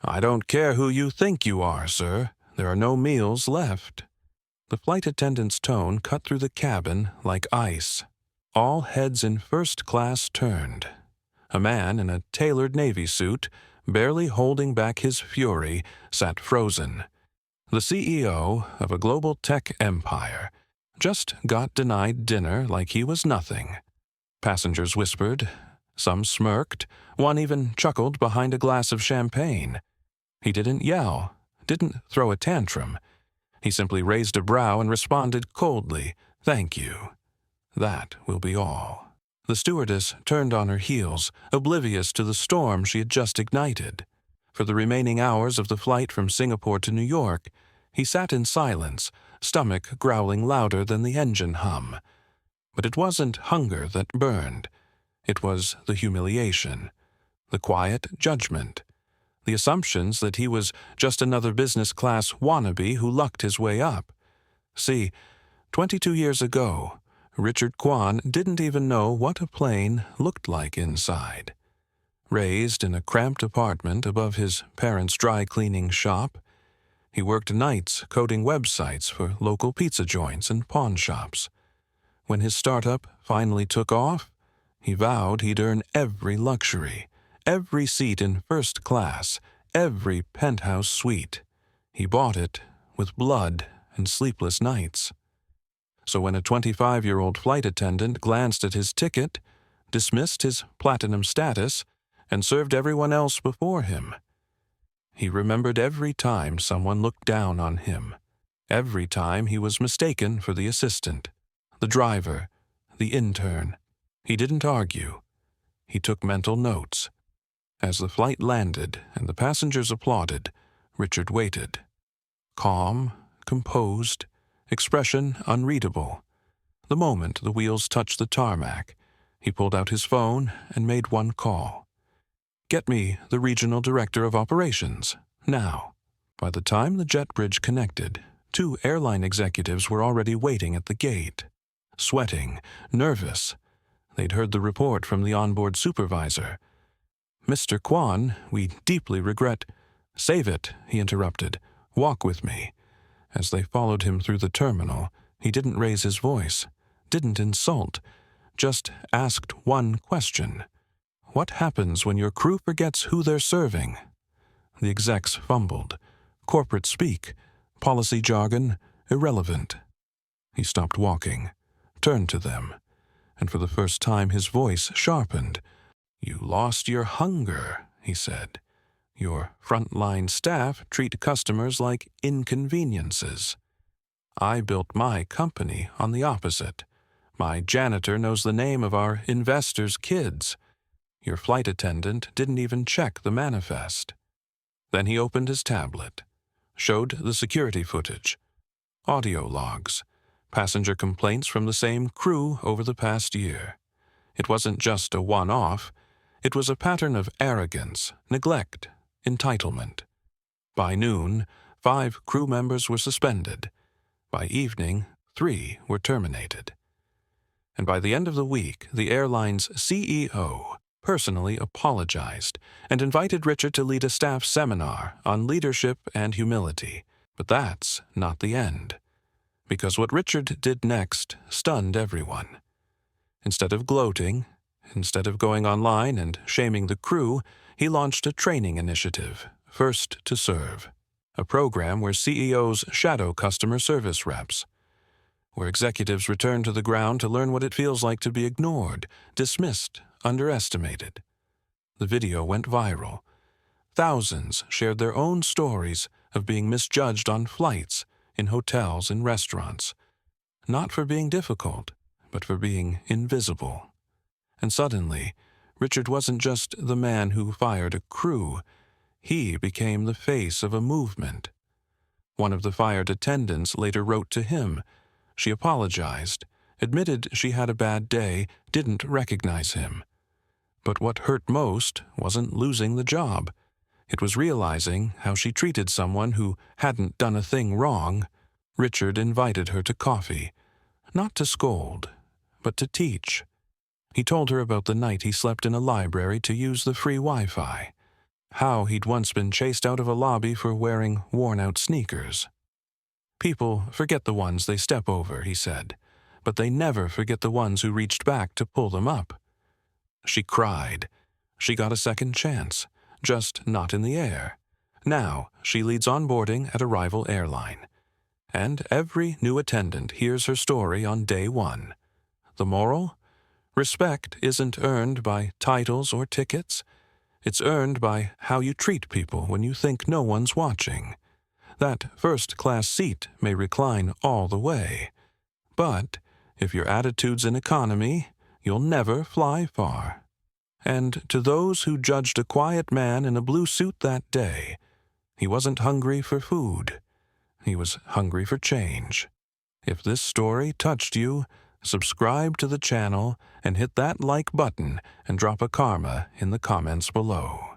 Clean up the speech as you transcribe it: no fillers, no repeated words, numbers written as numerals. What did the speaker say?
"I don't care who you think you are, sir. There are no meals left." The flight attendant's tone cut through the cabin like ice. All heads in first class turned. A man in a tailored Navy suit, barely holding back his fury, sat frozen. The CEO of a global tech empire just got denied dinner like he was nothing. Passengers whispered, some smirked, one even chuckled behind a glass of champagne. He didn't yell, didn't throw a tantrum. He simply raised a brow and responded coldly, "Thank you. That will be all." The stewardess turned on her heels, oblivious to the storm she had just ignited. For the remaining hours of the flight from Singapore to New York, he sat in silence, stomach growling louder than the engine hum. But it wasn't hunger that burned. It was the humiliation, the quiet judgment, the assumptions that he was just another business-class wannabe who lucked his way up. See, 22 years ago, Richard Kwan didn't even know what a plane looked like inside. Raised in a cramped apartment above his parents' dry-cleaning shop, he worked nights coding websites for local pizza joints and pawn shops. When his startup finally took off, he vowed he'd earn every luxury, every seat in first class, every penthouse suite. He bought it with blood and sleepless nights. So when a 25-year-old flight attendant glanced at his ticket, dismissed his platinum status, and served everyone else before him, he remembered every time someone looked down on him, every time he was mistaken for the assistant, the driver, the intern. He didn't argue. He took mental notes. As the flight landed and the passengers applauded, Richard waited. Calm, composed, expression unreadable. The moment the wheels touched the tarmac, he pulled out his phone and made one call. "Get me the regional director of operations, now." By the time the jet bridge connected, 2 airline executives were already waiting at the gate. Sweating, nervous. They'd heard the report from the onboard supervisor. "Mr. Kwan, we deeply regret—" "Save it," he interrupted. "Walk with me." As they followed him through the terminal, he didn't raise his voice, didn't insult, just asked one question. "What happens when your crew forgets who they're serving?" The execs fumbled. Corporate speak, policy jargon, irrelevant. He stopped walking, turned to them, and for the first time his voice sharpened. "You lost your hunger," he said. "Your frontline staff treat customers like inconveniences. I built my company on the opposite. My janitor knows the name of our investors' kids. Your flight attendant didn't even check the manifest." Then he opened his tablet, showed the security footage, audio logs, passenger complaints from the same crew over the past year. It wasn't just a one-off. It was a pattern of arrogance, neglect, entitlement. By noon, 5 crew members were suspended. By evening, 3 were terminated. And by the end of the week, the airline's CEO personally apologized and invited Richard to lead a staff seminar on leadership and humility. But that's not the end. Because what Richard did next stunned everyone. Instead of gloating, instead of going online and shaming the crew, he launched a training initiative, First to Serve, a program where CEOs shadow customer service reps, where executives return to the ground to learn what it feels like to be ignored, dismissed, underestimated. The video went viral. Thousands shared their own stories of being misjudged on flights, in hotels and restaurants, not for being difficult, but for being invisible. And suddenly, Richard wasn't just the man who fired a crew. He became the face of a movement. One of the fired attendants later wrote to him. She apologized, admitted she had a bad day, didn't recognize him. But what hurt most wasn't losing the job. It was realizing how she treated someone who hadn't done a thing wrong. Richard invited her to coffee, not to scold, but to teach. He told her about the night he slept in a library to use the free Wi-Fi, how he'd once been chased out of a lobby for wearing worn-out sneakers. People forget the ones they step over, he said, but they never forget the ones who reached back to pull them up. She cried. She got a second chance, just not in the air. Now she leads onboarding at a rival airline. And every new attendant hears her story on day one. The moral? Respect isn't earned by titles or tickets. It's earned by how you treat people when you think no one's watching. That first-class seat may recline all the way. But if your attitude's in economy, you'll never fly far. And to those who judged a quiet man in a blue suit that day, he wasn't hungry for food. He was hungry for change. If this story touched you, subscribe to the channel and hit that like button and drop a karma in the comments below.